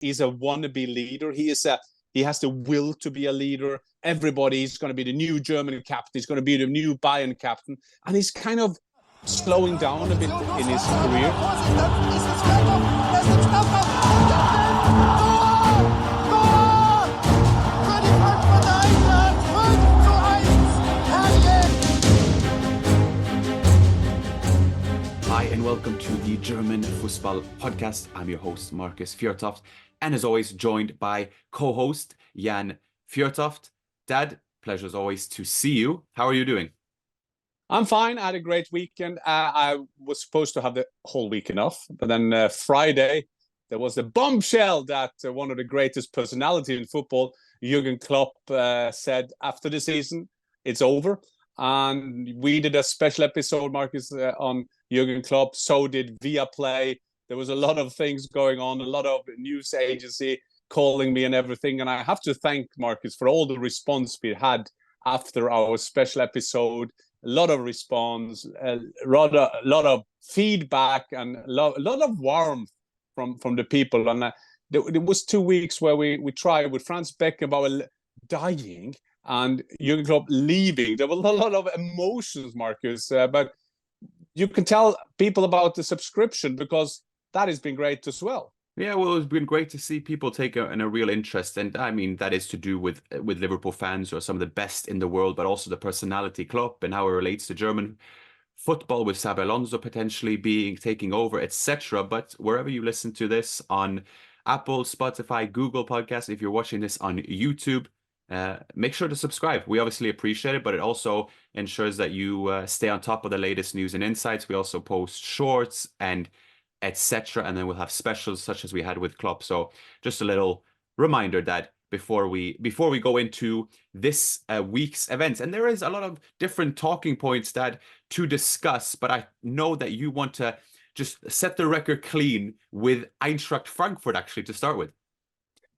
is a wannabe leader. He has the will to be a leader. Everybody is going to be the new German captain. He's going to be the new Bayern captain. And he's kind of slowing down a bit in his career. Hi and welcome to the German Fußball podcast. I'm your host, Markus Fjortoft, and as always, joined by co-host Jan Fjortoft. Dad, pleasure as always to see you. How are you doing? I'm fine. I had a great weekend. I was supposed to have the whole weekend off, but then Friday, there was a bombshell that one of the greatest personalities in football, Jurgen Klopp, said after the season, it's over. And we did a special episode, Markus, on Jurgen Klopp. So did Viaplay. There was a lot of things going on, a lot of news agency calling me and everything. And I have to thank Markus for all the response we had after our special episode. A lot of response, a lot of feedback, and a lot of warmth from the people. And it was 2 weeks where we tried with Franz Beckenbauer dying and Jurgen Klopp leaving. There were a lot of emotions, Markus, but you can tell people about the subscription because that has been great as well. Yeah, well, it's been great to see people take a real interest. And I mean, that is to do with Liverpool fans who are some of the best in the world, but also the personality Klopp and how it relates to German football with Xabi Alonso potentially taking over, etc. But wherever you listen to this on Apple, Spotify, Google Podcasts, if you're watching this on YouTube, make sure to subscribe. We obviously appreciate it, but it also ensures that you stay on top of the latest news and insights. We also post shorts and etc. And then we'll have specials such as we had with Klopp. So just a little reminder that before we go into this week's events, and there is a lot of different talking points that to discuss, but I know that you want to just set the record clean with Eintracht Frankfurt actually to start with.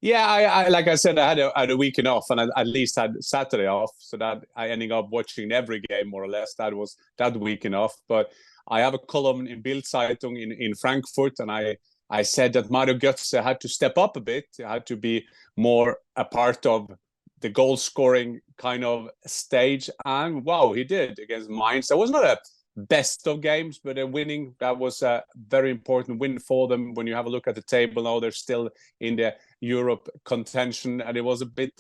Yeah, I like I said, I had a weekend off, and I at least had Saturday off, so that I ended up watching every game more or less. That was that weekend off. But I have a column in Bild Zeitung in Frankfurt, and I said that Mario Götze had to step up a bit, had to be more a part of the goal scoring kind of stage, and wow, he did against Mainz. That was not a best of games, but a winning. That was a very important win for them. When you have a look at the table now, they're still in the Europe contention, and it was a bit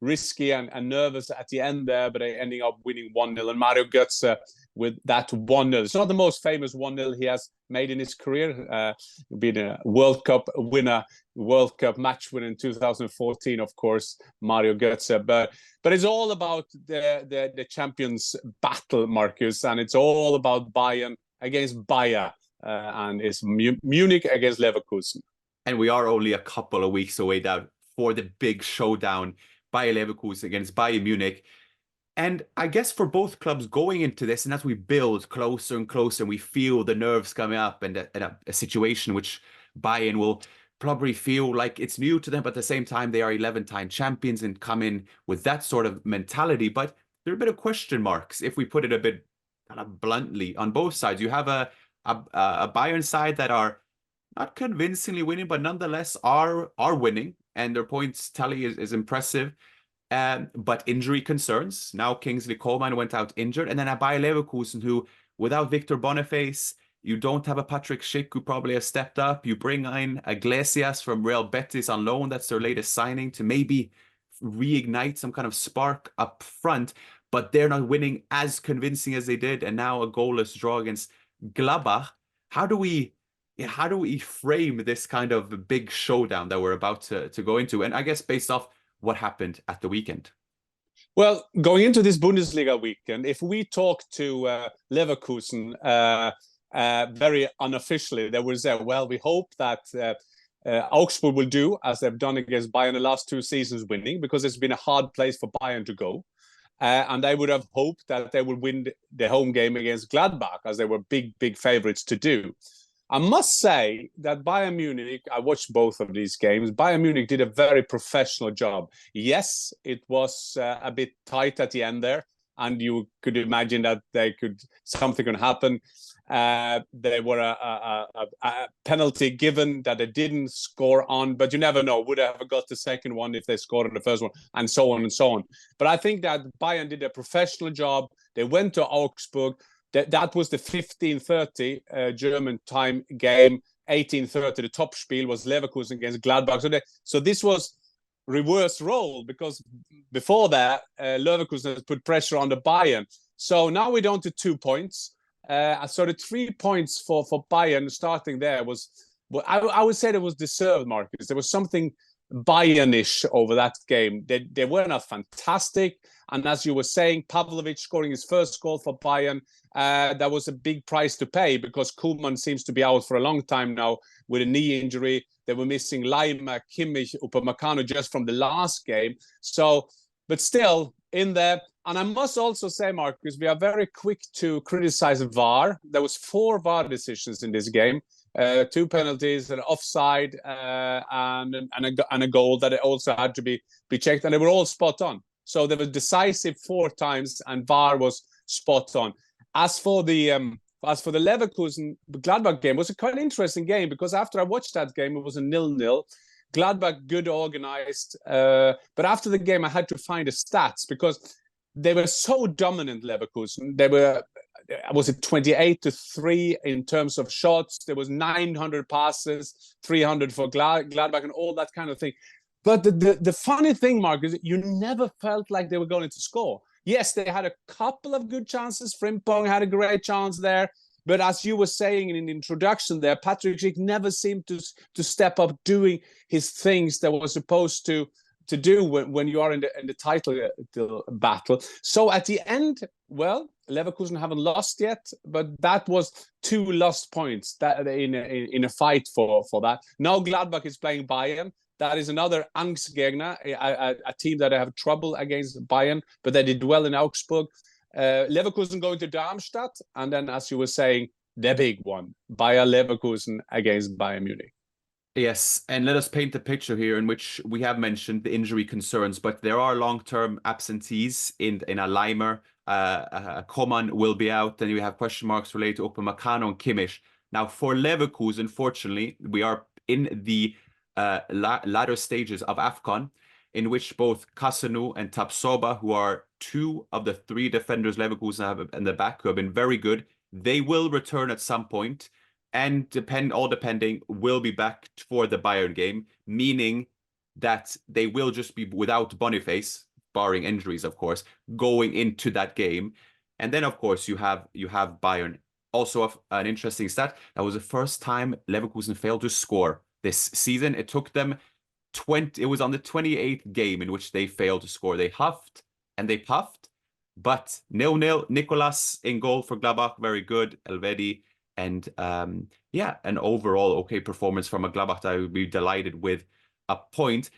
risky and nervous at the end there, but they ending up winning 1-0. And Mario Götze with that 1-0. It's not the most famous 1-0 he has made in his career. Being a World Cup winner, World Cup match winner in 2014, of course, Mario Götze. But it's all about the champions battle, Markus, and it's all about Bayern against Bayer, and it's Munich against Leverkusen. And we are only a couple of weeks away now for the big showdown, Bayer Leverkusen against Bayern Munich. And I guess for both clubs going into this, and as we build closer and closer, and we feel the nerves coming up, and a situation which Bayern will probably feel like it's new to them, but at the same time, they are 11-time champions and come in with that sort of mentality. But there are a bit of question marks, if we put it a bit kind of bluntly, on both sides. You have a Bayern side that are not convincingly winning, but nonetheless are winning, and their points tally is impressive. But injury concerns. Now Kingsley Coman went out injured, and then a Bayer Leverkusen who, without Victor Boniface, you don't have a Patrick Schick who probably has stepped up. You bring in Iglesias from Real Betis on loan. That's their latest signing to maybe reignite some kind of spark up front, but they're not winning as convincing as they did. And now a goalless draw against Gladbach. How do we frame this kind of big showdown that we're about to go into? And I guess based off what happened at the weekend. Well, going into this Bundesliga weekend, if we talk to Leverkusen very unofficially, they will say, well, we hope that Augsburg will do as they've done against Bayern the last 2 seasons, winning, because it's been a hard place for Bayern to go. And they would have hoped that they would win the home game against Gladbach, as they were big favorites to do. I must say that Bayern Munich, I watched both of these games. Bayern Munich did a very professional job. Yes, it was a bit tight at the end there. and you could imagine that something could happen. There were a penalty given that they didn't score on, but you never know. Would they have got the second one if they scored on the first one, and so on and so on. But I think that Bayern did a professional job. They went to Augsburg. That was the 15:30 German time game. 18:30, the top spiel was Leverkusen against Gladbach. So this was reverse role, because before that, Leverkusen has put pressure on the Bayern. So now we're down to 2 points. So the 3 points for Bayern starting there was, I would say, it was deserved, Markus. There was something Bayernish over that game. They were not fantastic. And as you were saying, Pavlovic scoring his first goal for Bayern, that was a big price to pay, because Koeman seems to be out for a long time now with a knee injury. They were missing Laimer, Kimmich, Upamecano just from the last game. So, but still in there. And I must also say, Markus, we are very quick to criticize VAR. There was 4 VAR decisions in this game. 2 penalties, an offside, and a goal that also had to be checked, and they were all spot on. So they were decisive 4 times, and VAR was spot on. As for the Leverkusen Gladbach game, it was a quite interesting game, because after I watched that game, it was a 0-0. Gladbach good organized, but after the game, I had to find the stats, because they were so dominant. Leverkusen, they were. Was it 28-3 in terms of shots? There was 900 passes, 300 for Gladbach, and all that kind of thing. But the funny thing, Markus, you never felt like they were going to score. Yes, they had a couple of good chances. Frimpong had a great chance there. But as you were saying in the introduction there, Patrick Schick never seemed to step up doing his things that was supposed to do when you are in the title battle. So at the end, well, Leverkusen haven't lost yet, but that was 2 lost points that in a fight for that. Now Gladbach is playing Bayern. That is another Angstgegner, a team that have trouble against Bayern, but they did well in Augsburg. Leverkusen going to Darmstadt, and then, as you were saying, the big one, Bayer Leverkusen against Bayern Munich. Yes, and let us paint the picture here, in which we have mentioned the injury concerns, but there are long-term absentees in a Laimer. Coman will be out. Then you have question marks related to Upamecano and Kimmich. Now, for Leverkusen, fortunately, we are in the latter stages of AFCON, in which both Kasanu and Tapsoba, who are 2 of the 3 defenders Leverkusen have in the back, who have been very good, they will return at some point. And depending, will be back for the Bayern game, meaning that they will just be without Boniface, barring injuries, of course, going into that game. And then, of course, you have Bayern. Also, an interesting stat, that was the first time Leverkusen failed to score this season. It took them it was on the 28th game in which they failed to score. They huffed and they puffed, but 0-0. Nicolas in goal for Gladbach, very good. Elvedi. And yeah, an overall okay performance from a Gladbach that I would be delighted with a point.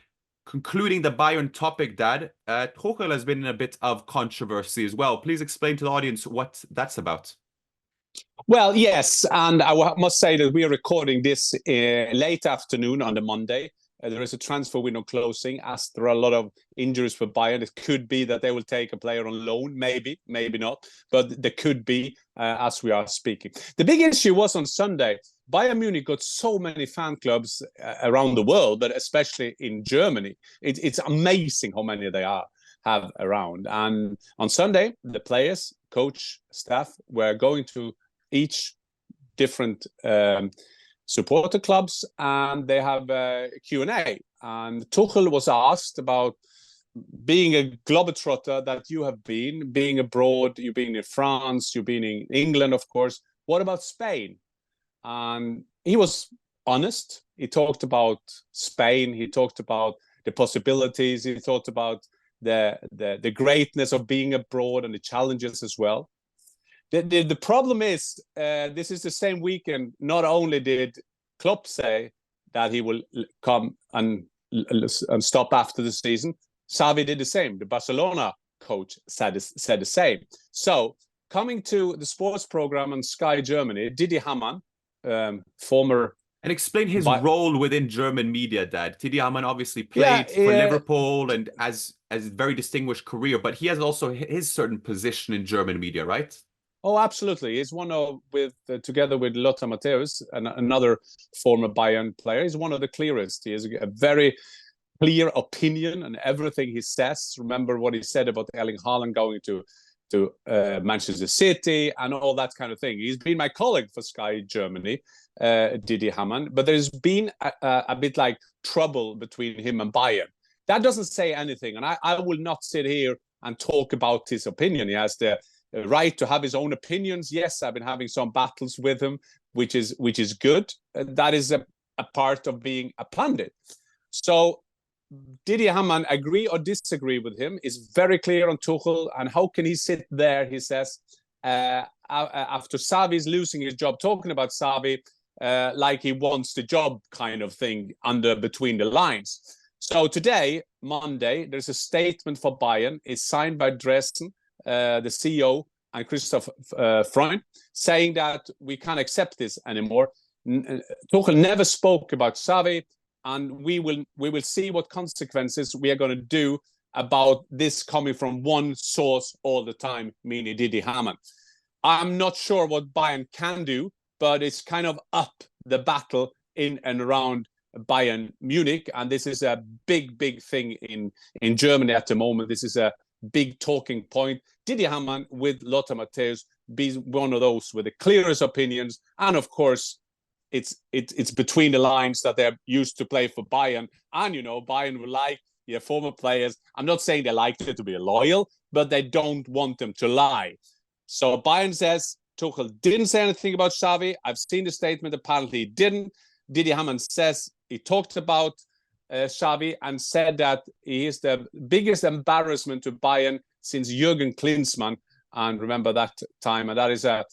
Concluding the Bayern topic, Dad, Tuchel has been in a bit of controversy as well. Please explain to the audience what that's about. Well, yes, and I must say that we are recording this late afternoon on the Monday. There is a transfer window closing, as there are a lot of injuries for Bayern. It could be that they will take a player on loan, maybe not, but there could be as we are speaking. The big issue was on Sunday. Bayern Munich got so many fan clubs around the world, but especially in Germany. It's amazing how many they have around. And on Sunday, the players, coach, staff were going to each different supporter clubs, and they have a Q&A. And Tuchel was asked about being a globetrotter that you have been, being abroad, you've been in France, you've been in England, of course. What about Spain? And he was honest. He talked about Spain. He talked about the possibilities. He talked about the greatness of being abroad and the challenges as well. The problem is, this is the same weekend. Not only did Klopp say that he will come and stop after the season, Xavi did the same. The Barcelona coach said the same. So, coming to the sports program on Sky Germany, Didi Hamann, former And explain his role within German media, Dad. Didi Hamann obviously played for Liverpool and as a very distinguished career, but he has also his certain position in German media, right? Oh, absolutely. He's one of, together with Lothar Matthäus, another former Bayern player, he's one of the clearest. He has a very clear opinion on everything he says. Remember what he said about Erling Haaland going to Manchester City and all that kind of thing. He's been my colleague for Sky Germany, Didi Hamann, but there's been a bit like trouble between him and Bayern. That doesn't say anything, and I will not sit here and talk about his opinion. He has the right to have his own opinions. Yes, I've been having some battles with him, which is good. That is a part of being a pundit. So Didi Hamann, agree or disagree with him, is very clear on Tuchel. And how can he sit there, he says, after Xavi's losing his job, talking about Xavi like he wants the job kind of thing between the lines. So today, Monday, there's a statement for Bayern. It's signed by Dresden, the CEO, and Christoph Freund, saying that we can't accept this anymore. Tuchel never spoke about Xavi, and we will see what consequences we are going to do about this coming from one source all the time, meaning Didi Hamann. I'm not sure what Bayern can do, but it's kind of up the battle in and around Bayern Munich, and this is a big thing in Germany at the moment. This is a big talking point. Didi Hamann with Lothar Matthäus be one of those with the clearest opinions, and of course it's between the lines that they're used to play for Bayern, and Bayern will like former players. I'm not saying they like it to be loyal, but they don't want them to lie. So Bayern says Tuchel didn't say anything about Xavi. I've seen the statement. Apparently he didn't. Didi Hamann says he talked about Xavi and said that he is the biggest embarrassment to Bayern since Jürgen Klinsmann. And remember that time. And that is a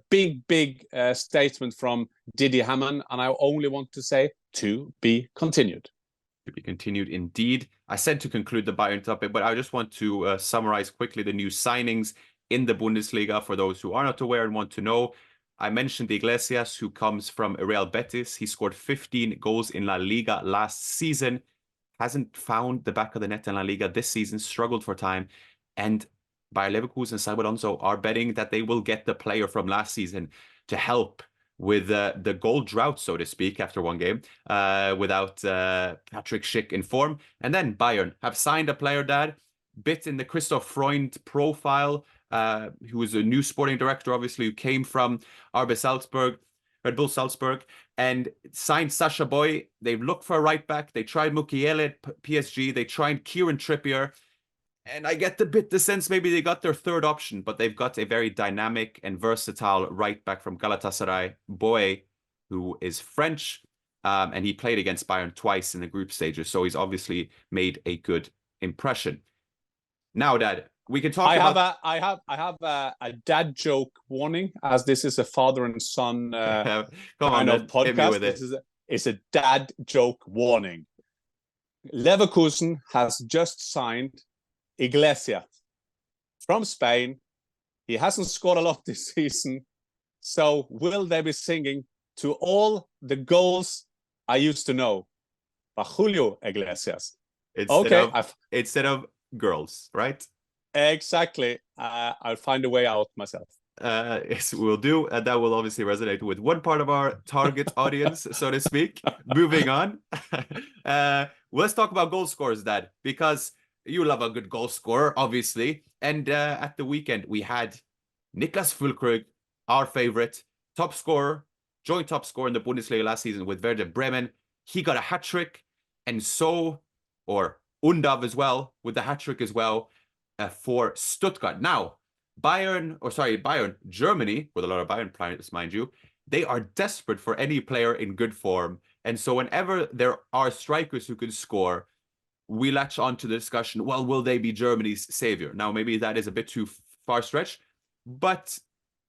big statement from Didi Hamann. And I only want to say to be continued. To be continued indeed. I said to conclude the Bayern topic, but I just want to summarize quickly the new signings in the Bundesliga for those who are not aware and want to know. I mentioned Iglesias, who comes from Real Betis. He scored 15 goals in La Liga last season. Hasn't found the back of the net in La Liga this season, struggled for time. And Bayer Leverkusen and Xabi Alonso are betting that they will get the player from last season to help with the goal drought, so to speak, after one game, without Patrick Schick in form. And then Bayern have signed a player, Dad, bit in the Christoph Freund profile, who is a new sporting director, obviously, who came from Red Bull Salzburg, and signed Sacha Boey. They've looked for a right back. They tried Mukiele at PSG. They tried Kieran Trippier. And I get the sense maybe they got their third option, but they've got a very dynamic and versatile right back from Galatasaray, Boey, who is French, and he played against Bayern twice in the group stages. So he's obviously made a good impression. Now, Dad, we can talk about... I have a dad joke warning, as this is a father and son kind of podcast. It's a dad joke warning. Leverkusen has just signed Iglesias from Spain. He hasn't scored a lot this season. So will they be singing to all the goals I used to know by Julio Iglesias? Instead of girls, right? Exactly. I'll find a way out myself. Yes, we'll do. And that will obviously resonate with one part of our target audience, so to speak. Moving on. Let's talk about goal scorers, Dad, because you love a good goal scorer, obviously. And at the weekend, we had Niklas Füllkrug, our favorite, joint top scorer in the Bundesliga last season with Werder Bremen. He got a hat-trick, and Undav as well, with the hat-trick as well, for Stuttgart. Now, Bayern, Germany, with a lot of Bayern players, mind you, they are desperate for any player in good form. And so whenever there are strikers who can score, we latch on to the discussion, well, will they be Germany's savior? Now, maybe that is a bit too far stretched, but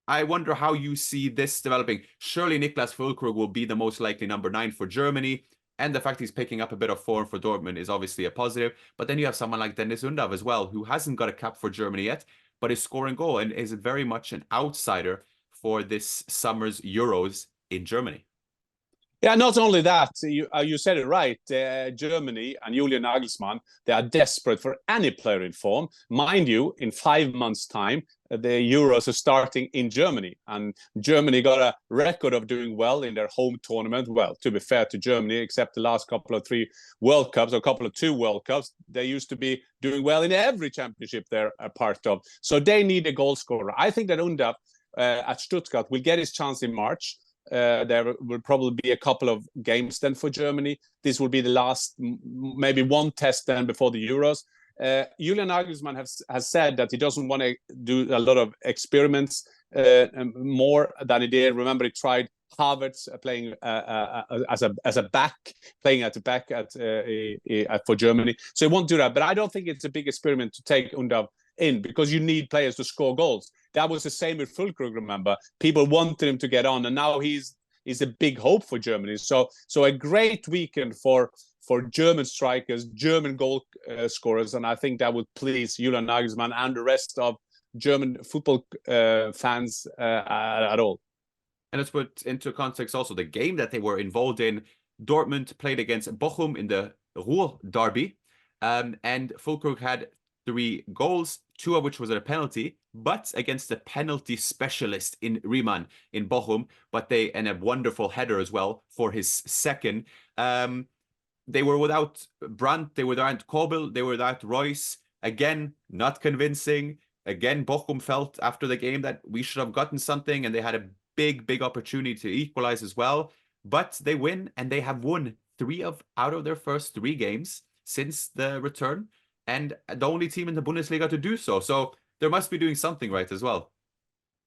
I wonder how you see this developing. Surely Niklas Füllkrug will be the most likely number 9 for Germany, and the fact he's picking up a bit of form for Dortmund is obviously a positive. But then you have someone like Dennis Undav as well, who hasn't got a cap for Germany yet, but is scoring goal and is very much an outsider for this summer's Euros in Germany. Yeah, not only that, you said it right. Germany and Julian Nagelsmann, they are desperate for any player in form. Mind you, in 5 months' time, the Euros are starting in Germany. And Germany got a record of doing well in their home tournament. Well, to be fair to Germany, except the last couple of 3 World Cups or couple of 2 World Cups, they used to be doing well in every championship they're a part of. So they need a goal scorer. I think that Undav at Stuttgart will get his chance in March. There will probably be a couple of games then for Germany. This will be the last, maybe one test then before the Euros. Julian Nagelsmann has said that he doesn't want to do a lot of experiments more than he did. Remember, he tried Havertz playing as a back, playing at the back for Germany. So he won't do that. But I don't think it's a big experiment to take Undav in, because you need players to score goals. That was the same with Füllkrug, remember. People wanted him to get on, and now he's a big hope for Germany. So a great weekend for German strikers, German goal scorers, and I think that would please Julian Nagelsmann and the rest of German football fans at all. And let's put into context also the game that they were involved in. Dortmund played against Bochum in the Ruhr derby, and Füllkrug had 3 goals, 2 of which was a penalty, but against the penalty specialist in Riemann in Bochum, and a wonderful header as well for his second. They were without Brandt, they were without Kobel, they were without Royce. Again, not convincing. Again, Bochum felt after the game that we should have gotten something, and they had a big opportunity to equalize as well. But they win, and they have won 3 out of their first 3 games since the return, and the only team in the Bundesliga to do so. So there must be doing something right as well.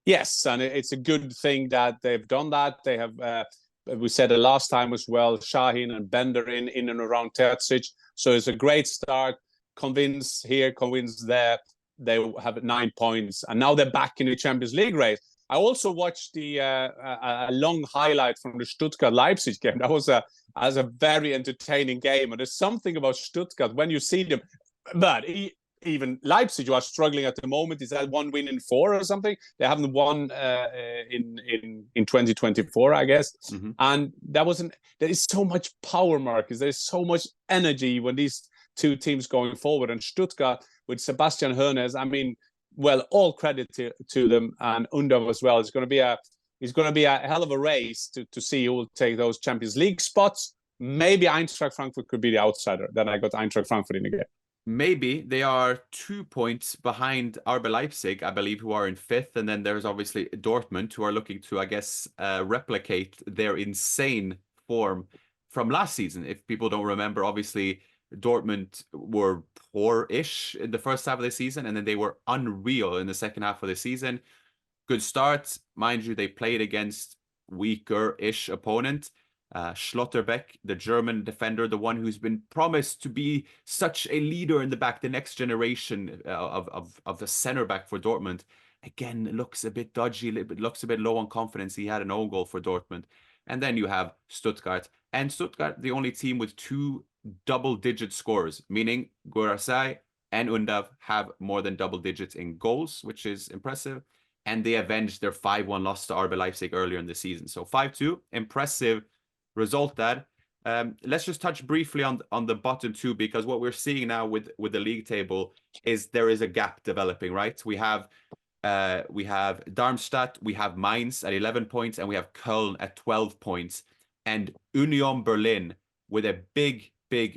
Yes, and it's a good thing that they've done that. They have, we said it last time as well, Şahin and Bender in and around Terzic. So it's a great start. Convince here, convince there. They have 9 points, and now they're back in the Champions League race. I also watched a long highlight from the Stuttgart Leipzig game. That was a very entertaining game, and there's something about Stuttgart when you see them. But even Leipzig, who are struggling at the moment, is that 1 win in 4 or something? They haven't won in 2024, I guess. Mm-hmm. And there is so much power, Markus. There's so much energy when these 2 teams going forward. And Stuttgart with Sebastian Hoeneß, I mean, well, all credit to them, and Undav as well. It's going to be a hell of a race to see who will take those Champions League spots. Maybe Eintracht Frankfurt could be the outsider. Then I got Eintracht Frankfurt in again. Maybe. They are 2 points behind RB Leipzig, I believe, who are in 5th. And then there's obviously Dortmund, who are looking to, I guess, replicate their insane form from last season. If people don't remember, obviously, Dortmund were poor-ish in the first half of the season, and then they were unreal in the second half of the season. Good start. Mind you, they played against weaker-ish opponent. Schlotterbeck, the German defender, the one who's been promised to be such a leader in the back, the next generation of the center back for Dortmund, again looks a bit dodgy, looks a bit low on confidence. He had an own goal for Dortmund. And then you have Stuttgart. And Stuttgart, the only team with 2 double-digit scores, meaning Guarasai and Undav have more than double digits in goals, which is impressive. And they avenged their 5-1 loss to RB Leipzig earlier in the season. So 5-2, impressive result that. Let's just touch briefly on the bottom 2, because what we're seeing now with the league table is there is a gap developing, right? We have Darmstadt, we have Mainz at 11 points, and we have Köln at 12 points. And Union Berlin with a big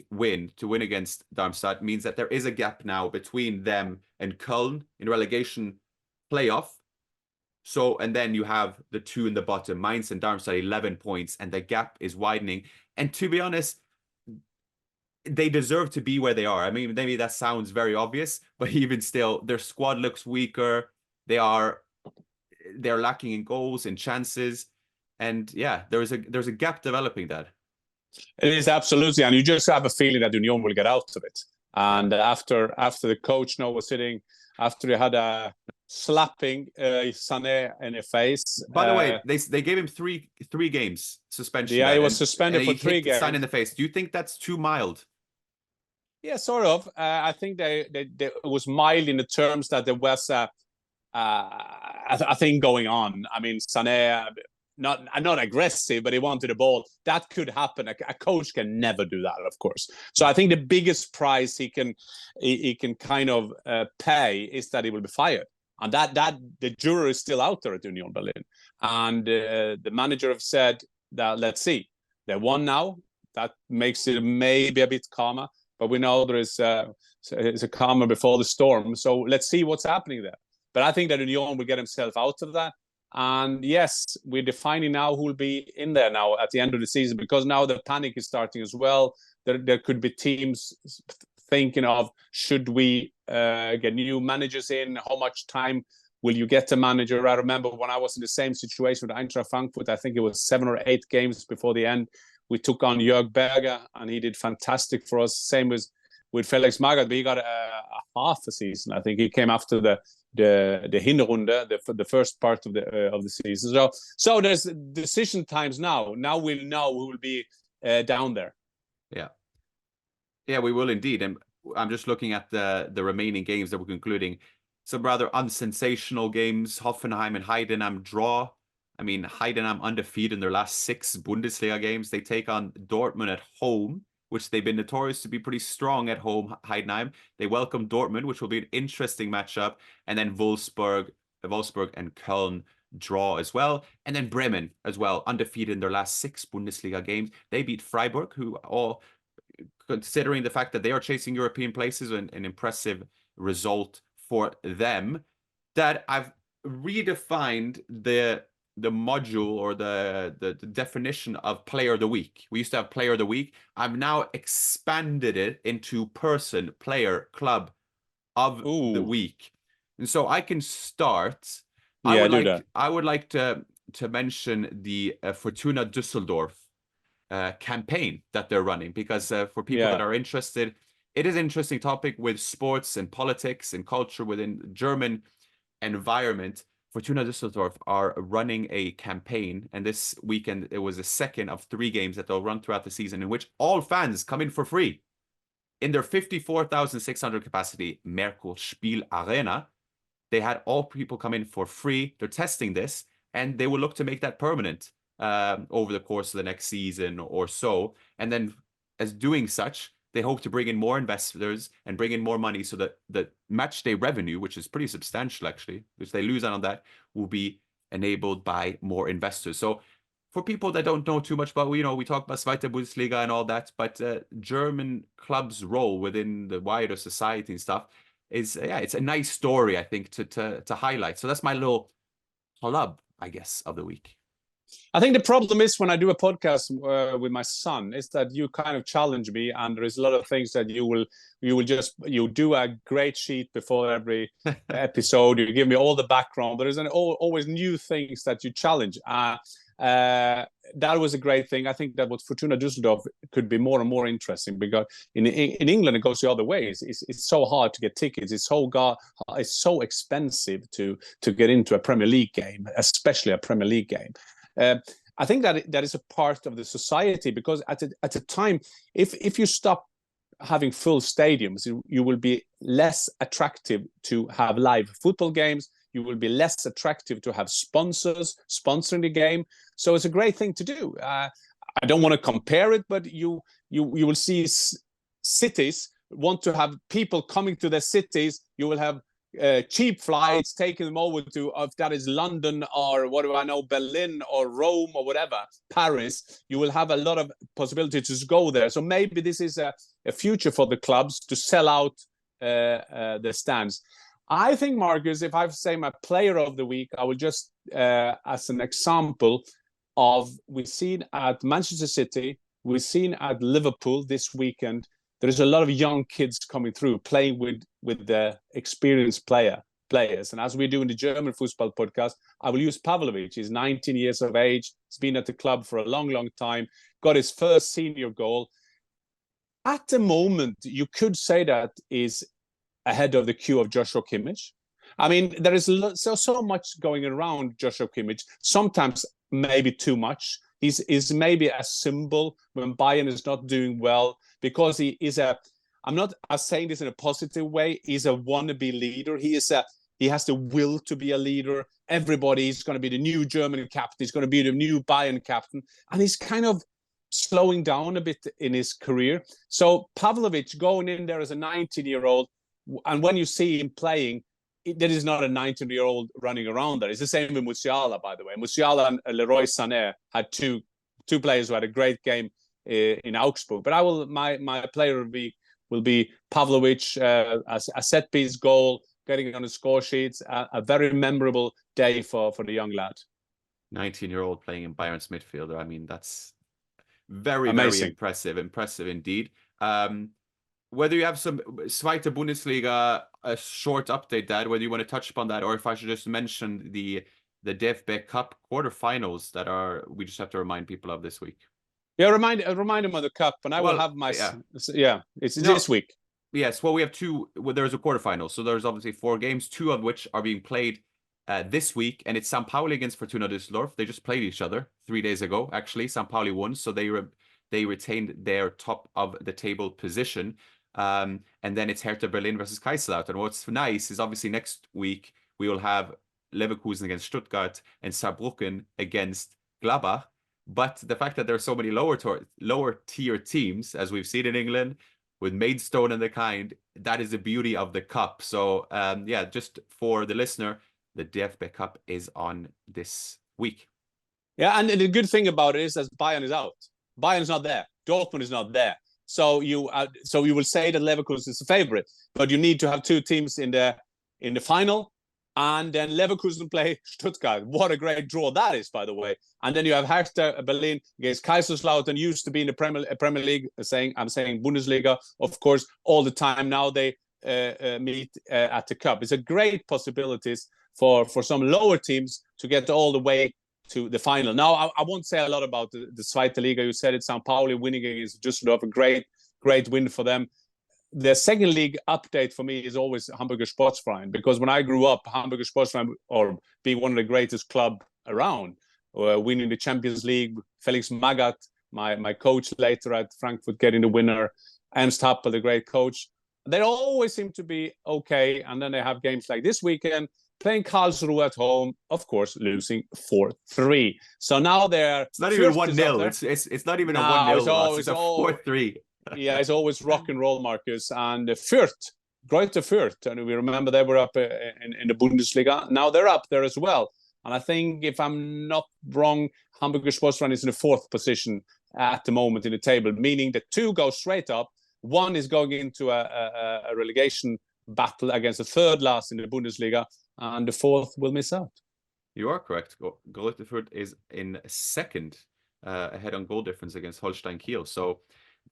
win to win against Darmstadt means that there is a gap now between them and Köln in relegation playoff. So, and then you have the 2 in the bottom, Mainz and Darmstadt, 11 points, and the gap is widening. And to be honest, they deserve to be where they are. I mean, maybe that sounds very obvious, but even still, their squad looks weaker. They're lacking in goals and chances. And yeah, there's a gap developing that. It is absolutely, and you just have a feeling that Union will get out of it. And after the coach now was sitting, after he had a slapping Sané in the face. By the way, they gave him three games suspension. Yeah, he was suspended for 3 games. Sané in the face. Do you think that's too mild? Yeah, sort of. I think it was mild in the terms that there was a thing going on. I mean, Sané not aggressive, but he wanted the ball. That could happen. A coach can never do that, of course. So I think the biggest price he can kind of pay is that he will be fired. And that the jury is still out there at Union Berlin. And the manager have said that, let's see, they won now. That makes it maybe a bit calmer. But we know there is a calmer before the storm. So let's see what's happening there. But I think that Union will get himself out of that. And yes, we're defining now who will be in there now at the end of the season, because now the panic is starting as well. There could be teams thinking of, should we get new managers in? How much time will you get a manager? I remember when I was in the same situation with Eintracht Frankfurt, I think it was 7 or 8 games before the end, we took on Jörg Berger, and he did fantastic for us. Same with Felix Magath, but he got a half a season. I think he came after the Hinrunde, the first part of the season. So there's decision times now. Now we'll know who will be down there. Yeah, we will indeed. And I'm just looking at the remaining games that we're concluding. Some rather unsensational games. Hoffenheim and Heidenheim draw. I mean, Heidenheim undefeated in their last 6 Bundesliga games. They take on Dortmund at home, which they've been notorious to be pretty strong at home, Heidenheim. They welcome Dortmund, which will be an interesting matchup. And then Wolfsburg and Köln draw as well. And then Bremen as well, undefeated in their last 6 Bundesliga games. They beat Freiburg, who all, considering the fact that they are chasing European places, an impressive result for them. That I've redefined the module or the definition of player of the week. We used to have player of the week. I've now expanded it into person, player, club of the week. And so I can start. I would like to mention the Fortuna Dusseldorf campaign that they're running, because for people that are interested, it is an interesting topic with sports and politics and culture within German environment. Fortuna Dusseldorf are running a campaign, and this weekend it was the second of 3 games that they'll run throughout the season, in which all fans come in for free. In their 54,600 capacity Merkur Spiel Arena, they had all people come in for free. They're testing this, and they will look to make that permanent over the course of the next season or so. And then, as doing such, they hope to bring in more investors and bring in more money, so that the match day revenue, which is pretty substantial actually, which they lose out on that, will be enabled by more investors. So for people that don't know too much about, we talk about Zweite Bundesliga and all that, but German clubs' role within the wider society and stuff is, it's a nice story, I think, to highlight. So that's my little club, I guess, of the week. I think the problem is when I do a podcast with my son is that you kind of challenge me, and there is a lot of things that you do a great sheet before every episode. You give me all the background. There is always new things that you challenge. That was a great thing. I think that what Fortuna Dusseldorf could be more and more interesting, because in England it goes the other way. It's so hard to get tickets. It's so expensive to get into a Premier League game, especially a Premier League game. I think that is a part of the society, because at a time, if you stop having full stadiums, you will be less attractive to have live football games. You will be less attractive to have sponsors sponsoring the game. So it's a great thing to do. I don't want to compare it, but you will see cities want to have people coming to their cities. You will have cheap flights, taking them over to, if that is London or what do I know, Berlin or Rome or whatever, Paris. You will have a lot of possibilities to go there. So maybe this is a future for the clubs to sell out the stands. I think, Markus, if I say my player of the week, I will just, as an example of, we've seen at Manchester City, we've seen at Liverpool this weekend, there is a lot of young kids coming through, playing with the experienced players. And as we do in the German football podcast, I will use Pavlovic. He's 19 years of age. He's been at the club for a long, long time, got his first senior goal. At the moment, you could say that is ahead of the queue of Joshua Kimmich. I mean, there is so much going around Joshua Kimmich, sometimes maybe too much. He's maybe a symbol when Bayern is not doing well, because he is I'm not saying this in a positive way, he's a wannabe leader. He is He has the will to be a leader. Everybody's going to be the new German captain. He's going to be the new Bayern captain. And he's kind of slowing down a bit in his career. So Pavlovic going in there as a 19-year-old, and when you see him playing, there is not a 19-year-old running around there. It's the same with Musiala, by the way. Musiala and Leroy Sané had two players who had a great game in Augsburg. But my player will be Pavlovic, a set-piece goal, getting on the score sheets, a very memorable day for the young lad. 19-year-old playing in Bayern's midfield. I mean, that's very, amazing. very impressive indeed. Whether you have some Zweite Bundesliga, a short update, Dad, whether you want to touch upon that, or if I should just mention the DFB Cup quarterfinals that we just have to remind people of this week. Yeah, remind them of the cup, and I will have my it's this week. Yes, well, we have two. Well, there's a quarterfinal, so there's obviously 4 games, 2 of which are being played this week, and it's St. Pauli against Fortuna Dusseldorf. They just played each other 3 days ago. Actually, St. Pauli won, so they retained their top of the table position. And then it's Hertha Berlin versus Kaiserslautern. And what's nice is obviously next week we will have Leverkusen against Stuttgart and Saarbrücken against Gladbach. But the fact that there are so many lower tier teams, as we've seen in England, with Maidstone and the kind, that is the beauty of the cup. So just for the listener, the DFB Cup is on this week. Yeah, and the good thing about it is that Bayern is out. Bayern's not there. Dortmund is not there. So you will say that Leverkusen is the favorite, but you need to have 2 teams in the final, and then Leverkusen play Stuttgart. What a great draw that is, by the way. And then you have Hertha Berlin against Kaiserslautern, used to be in the Premier League. I'm saying Bundesliga, of course, all the time. Now they meet at the cup. It's a great possibilities for some lower teams to get all the way to the final. Now, I won't say a lot about the Zweite Liga. You said it, St. Pauli winning against Düsseldorf, a great win for them. The second league update for me is always Hamburger Sportverein, because when I grew up, Hamburger Sportverein, or being one of the greatest club around, winning the Champions League, Felix Magath, my coach later at Frankfurt, getting the winner, Ernst Happel, the great coach. They always seem to be okay, and then they have games like this weekend, playing Karlsruhe at home, of course, losing 4-3. So now they're... It's not even 1-0. It's not even a 1-0 loss. It's a 4-3. Yeah, it's always rock and roll, Markus. And Fürth, Greuther Fürth, and we remember they were up in the Bundesliga. Now they're up there as well. And I think, if I'm not wrong, Hamburger Sportverein is in the 4th position at the moment in the table, meaning that 2 go straight up. 1 is going into a relegation battle against the 3rd last in the Bundesliga, and the 4th will miss out. You are correct. Greuther Fürth is in 2nd, ahead on goal difference against Holstein Kiel. So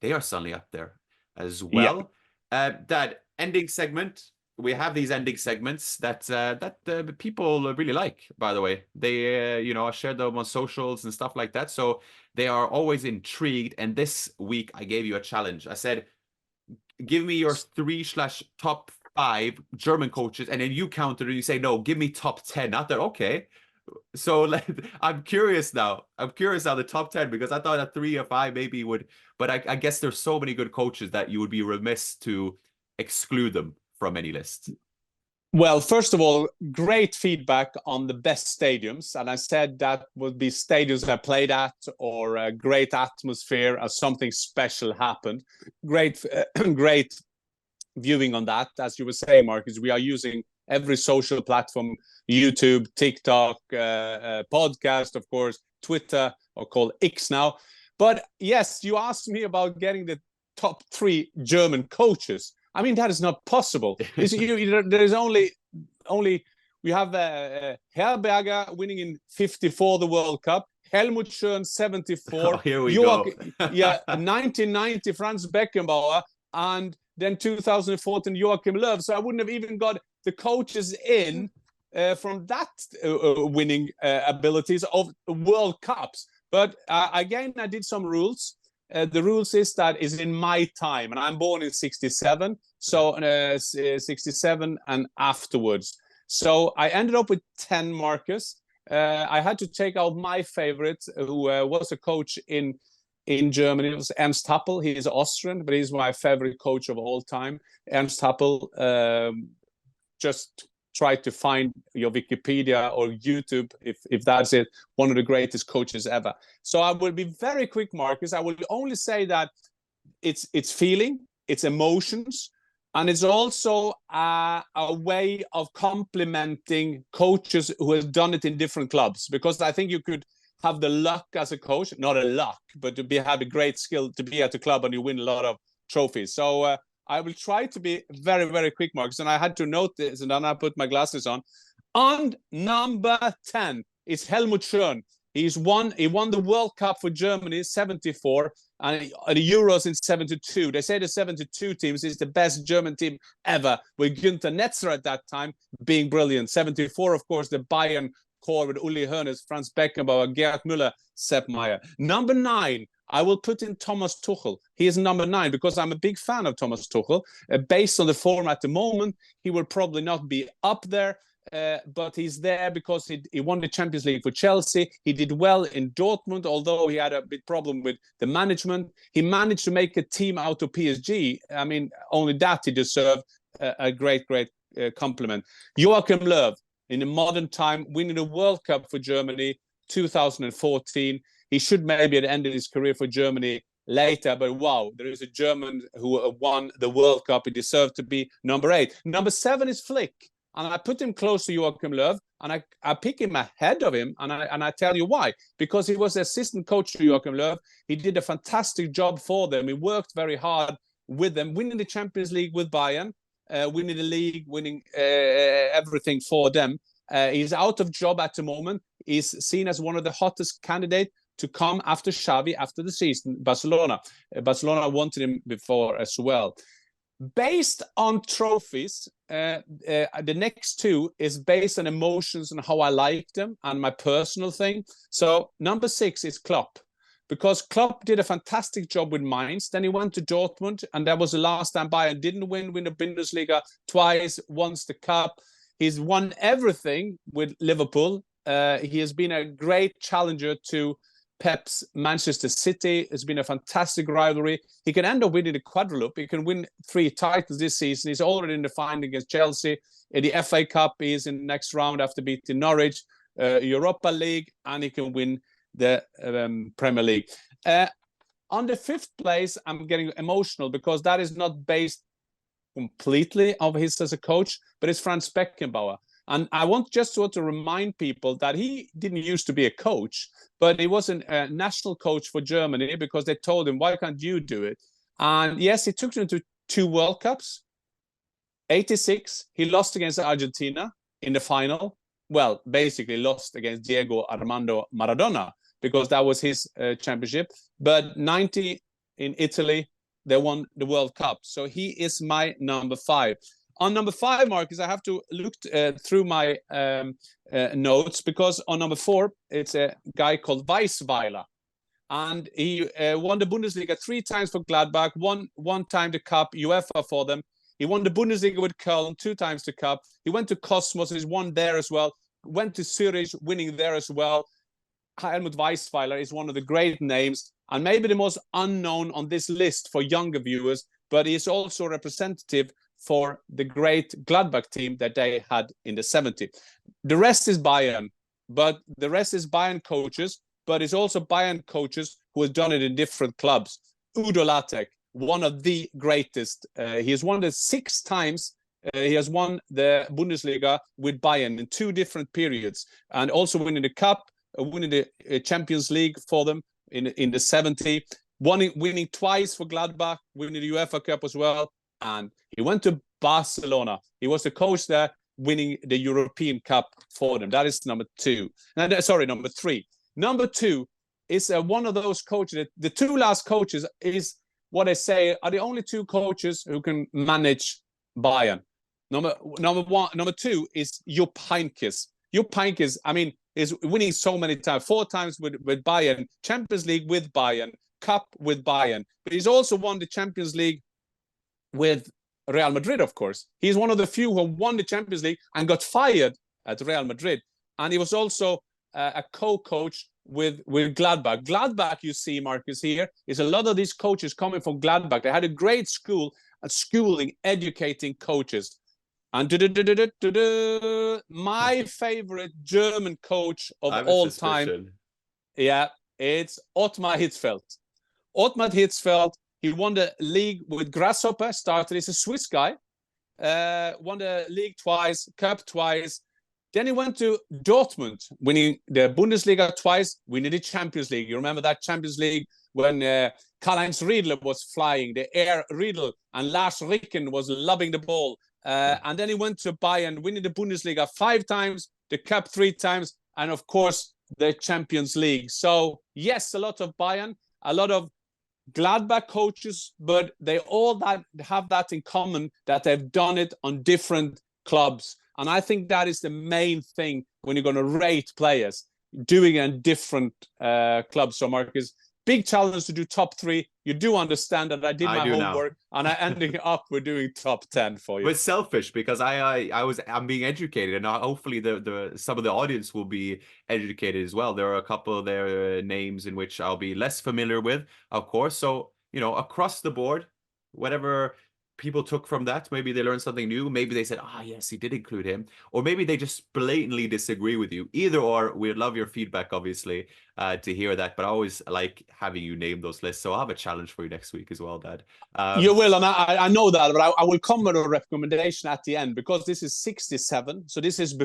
they are suddenly up there as well. Yeah. That ending segment, we have these ending segments that people really like, by the way. They, I shared them on socials and stuff like that. So they are always intrigued. And this week I gave you a challenge. I said, give me your 3/top 5 German coaches, and then you counter and you say, no, give me top 10. Not that, okay. So I'm curious now. The top 10, because I thought that 3 or 5 maybe would, but I guess there's so many good coaches that you would be remiss to exclude them from any list. Well, first of all, great feedback on the best stadiums. And I said that would be stadiums I played at, or a great atmosphere, or something special happened. Great viewing on that. As you were saying, Markus, we are using every social platform, YouTube, TikTok, podcast, of course, Twitter, or called X now. But yes, you asked me about getting the top 3 German coaches. I mean, that is not possible. There is only we have Herberger winning in 54 the World Cup, Helmut Schön 74, here we go. 1990 Franz Beckenbauer, and then 2014 Joachim Löw. So I wouldn't have even got the coaches in from that winning abilities of World Cups. But again, I did some rules. The rules is that is in my time, and I'm born in 67, so 67 and afterwards. So I ended up with 10, Markus. I had to take out my favorite, who was a coach in Germany. It was Ernst Happel. He is Austrian, but he's my favorite coach of all time. Ernst Happel, just try to find your Wikipedia or YouTube, if that's it, one of the greatest coaches ever. So I will be very quick, Marcus. I will only say that it's feeling, it's emotions, and it's also a way of complementing coaches who have done it in different clubs. Because I think you could have the luck as a coach, not a luck, but to have a great skill to be at a club and you win a lot of trophies. So I will try to be very, very quick, Marcus. And I had to note this, and then I put my glasses on. On number 10 is Helmut Schön. He won the World Cup for Germany in 74 and the Euros in 72. They say the 72 teams is the best German team ever, with Günther Netzer at that time being brilliant. 74, of course, the Bayern core with Uli Hoeneß, Franz Beckenbauer, Gerd Müller, Sepp Maier. Number 9, I will put in Thomas Tuchel. He is number 9 because I'm a big fan of Thomas Tuchel. Based on the form at the moment, he will probably not be up there. But he's there because he won the Champions League for Chelsea. He did well in Dortmund, although he had a big problem with the management. He managed to make a team out of PSG. I mean, only that he deserved a great compliment. Joachim Löw, in the modern time, winning the World Cup for Germany 2014. He should maybe have ended his career for Germany later, but wow, there is a German who won the World Cup. He deserved to be number 8. Number 7 is Flick. And I put him close to Joachim Löw, and I pick him ahead of him, and I tell you why. Because he was the assistant coach to Joachim Löw. He did a fantastic job for them. He worked very hard with them, winning the Champions League with Bayern, winning the league, winning everything for them. He's out of job at the moment. He's seen as one of the hottest candidates to come after Xavi after the season, Barcelona. Barcelona wanted him before as well. Based on trophies, the next 2 is based on emotions and how I like them and my personal thing. So number 6 is Klopp, because Klopp did a fantastic job with Mainz. Then he went to Dortmund, and that was the last time Bayern didn't win the Bundesliga twice, once the cup. He's won everything with Liverpool. He has been a great challenger to Pep's Manchester City. It's been a fantastic rivalry. He can end up winning the quadruple. He can win 3 titles this season. He's already in the final against Chelsea. In the FA Cup, he's in the next round after beating Norwich, Europa League, and he can win the Premier League. On the 5th place, I'm getting emotional because that is not based completely of his as a coach, but it's Franz Beckenbauer. And I want just to remind people that he didn't used to be a coach, but he was a national coach for Germany because they told him, why can't you do it? And yes, he took them to 2 World Cups. 86, he lost against Argentina in the final. Well, basically lost against Diego Armando Maradona because that was his championship. But 90 in Italy, they won the World Cup. So he is my number 5. On number 5, Marcus, I have to look through my notes because on number 4, it's a guy called Weisweiler. And he won the Bundesliga 3 times for Gladbach, one time the Cup, UEFA for them. He won the Bundesliga with Köln 2 times the Cup. He went to Cosmos, he's won there as well. Went to Zurich, winning there as well. Helmut Weisweiler is one of the great names and maybe the most unknown on this list for younger viewers, but he is also representative for the great Gladbach team that they had in the 70s. The rest is Bayern, but the rest is Bayern coaches, but it's also Bayern coaches who have done it in different clubs. Udo Lattek, one of the greatest. He has won it 6 times. He has won the Bundesliga with Bayern in 2 different periods, and also winning the Cup, winning the Champions League for them in the 70s, winning twice for Gladbach, winning the UEFA Cup as well. And he went to Barcelona. He was the coach there, winning the European Cup for them. That is number 2. Number 3. Number 2 is one of those coaches. The 2 last coaches is what I say are the only 2 coaches who can manage Bayern. Number 2 is Jupp Heynckes. Jupp Heynckes, I mean, is winning so many times, 4 times with Bayern, Champions League with Bayern, Cup with Bayern. But he's also won the Champions League with Real Madrid, of course. He's one of the few who won the Champions League and got fired at Real Madrid. And he was also a co-coach with Gladbach. Gladbach, you see, Marcus, here, is a lot of these coaches coming from Gladbach. They had a great school at schooling, educating coaches. And my favorite German coach of all time, yeah, it's Ottmar Hitzfeld. Ottmar Hitzfeld, he won the league with Grasshopper, started as a Swiss guy, won the league twice, cup twice. Then he went to Dortmund, winning the Bundesliga twice, winning the Champions League. You remember that Champions League when Karl-Heinz Riedle was flying, the air Riedle, and Lars Ricken was lobbing the ball. And then he went to Bayern, winning the Bundesliga 5 times, the Cup 3 times, and of course, the Champions League. So, yes, a lot of Bayern, a lot of Gladbach coaches, but they all have that in common, that they've done it on different clubs. And I think that is the main thing when you're going to rate players, doing it in different clubs. So, Marcus, big challenge to do top 3. You do understand that I did my homework and I ended up with doing top 10 for you. But selfish, because I'm being educated, and hopefully the some of the audience will be educated as well. There are a couple of their names in which I'll be less familiar with, of course. So, you know, across the board, whatever people took from that, maybe they learned something new. Maybe they said, yes, he did include him. Or maybe they just blatantly disagree with you. Either or, we'd love your feedback, obviously, to hear that. But I always like having you name those lists. So I'll have a challenge for you next week as well, Dad. You will, and I know that, but I will come with a recommendation at the end, because this is 67. So this is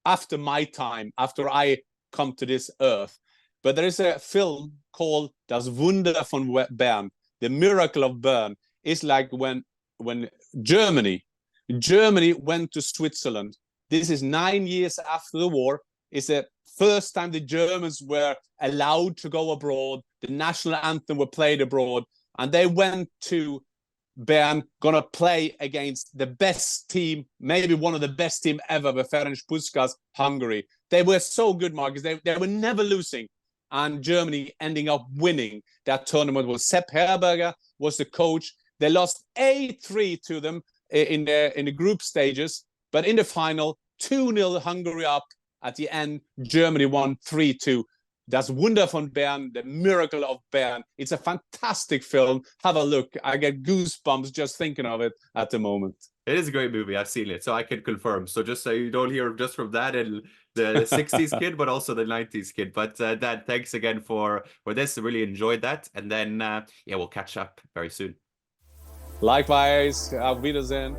after my time, after I come to this earth. But there is a film called Das Wunder von Bern, The Miracle of Bern. It's like when Germany went to Switzerland. This is 9 years after the war. It's the first time the Germans were allowed to go abroad. The national anthem were played abroad. And they went to Bern, gonna play against the best team, maybe one of the best team ever, the Ferenc Puskás, Hungary. They were so good, Marcus. They were never losing. And Germany ending up winning that tournament. Was Sepp Herberger was the coach. They lost 8-3 to them in the group stages, but in the final, 2-0 Hungary up. At the end, Germany won 3-2. Das Wunder von Bern, The Miracle of Bern. It's a fantastic film. Have a look. I get goosebumps just thinking of it at the moment. It is a great movie. I've seen it, so I can confirm. So just so you don't hear just from that and the 60s kid, but also the 90s kid. But Dad, thanks again for this. I really enjoyed that. And then, we'll catch up very soon. Likewise, auf Wiedersehen.